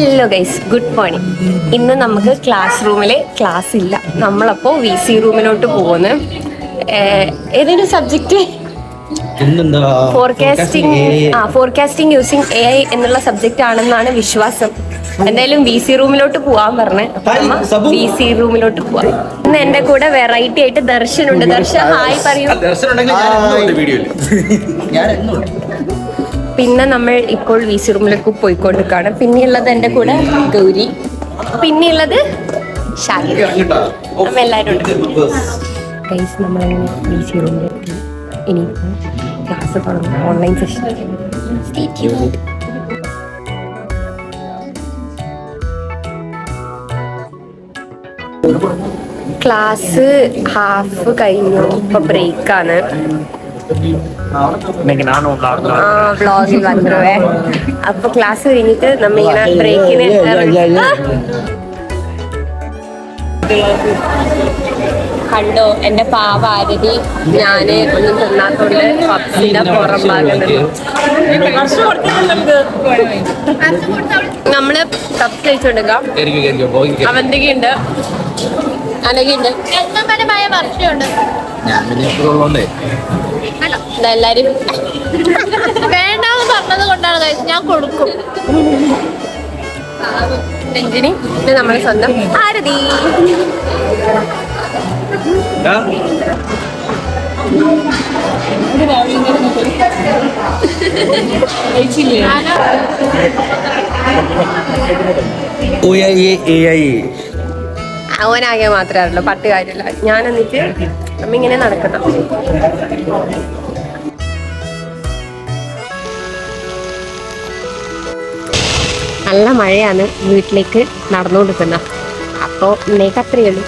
Hello guys, good morning. ഇന്ന് നമുക്ക് class റൂമിൽ ക്ലാസ് ഇല്ല. നമ്മളപ്പോൾ VC റൂമിലോട്ട് പോകുന്നു. ഏതൊരു സബ്ജക്റ്റ്? ഫോർകാസ്റ്റിംഗ് യൂസിങ് AI എന്നുള്ള സബ്ജക്റ്റ് ആണെന്നാണ് വിശ്വാസം. എന്തായാലും VC റൂമിലോട്ട് പോവാൻ പറഞ്ഞ് VC റൂമിലോട്ട് പോവാം. ഇന്ന് എന്റെ കൂടെ വെറൈറ്റി ആയിട്ട് ദർശനുണ്ട്. ദർശൻ ഹായ് പറയൂ. പിന്നെ നമ്മൾ ഇപ്പോൾ VC റൂമിലേക്ക് പോയിക്കൊണ്ടിരിക്കുകയാണ്. പിന്നെയുള്ളത് എൻ്റെ കൂടെ ഗൗരി, പിന്നെയുള്ളത് ഷാഹിദ്. നമ്മ എല്ലാവരും ഉണ്ട്. ഗൈസ്, നമ്മളങ്ങനെ VC റൂമിലേക്ക് ഇനി ക്ലാസ് തുടങ്ങും. Online session. ക്ലാസ് ഹാഫ് കഴിഞ്ഞു, ഇപ്പൊ ബ്രേക്കാണ്. വ്ളോഗിൽ വന്നുവേ. അപ്പൊ ക്ലാസ് കഴിഞ്ഞിട്ട് നമ്മ ഇങ്ങനെ ബ്രേക്കിന് കണ്ടോ എന്റെ പാവ ആരതി. ഞാന് ഒന്നും തിന്നാത്തോണ്ട് പപ്സിന്റെ പുറം ഭാഗം നമ്മള് പപ്സ് കഴിച്ചോണ്ടിരിക്കാം. അവന്തികയുണ്ട്, അനകയുണ്ട്, പരമായ വർഷമുണ്ട്. എല്ലാരും വേണ്ടാന്ന് പറഞ്ഞത് കൊണ്ടാണ് ഞാൻ കൊടുക്കും. രഞ്ജിനി, ഇത് നമ്മളെ സ്വന്തം ആരതി. അവനാകെ മാത്രമേ അറിയുള്ളൂ, പട്ട് കാര്യമില്ല. ഞാൻ എന്നിട്ട് നമ്മ ഇങ്ങനെ നടക്കണം. നല്ല മഴയാണ്, വീട്ടിലേക്ക് നടന്നുകൊടുക്കുന്ന. അപ്പോൾ ഇന്നേക്ക് അത്രയേ ഉള്ളൂ.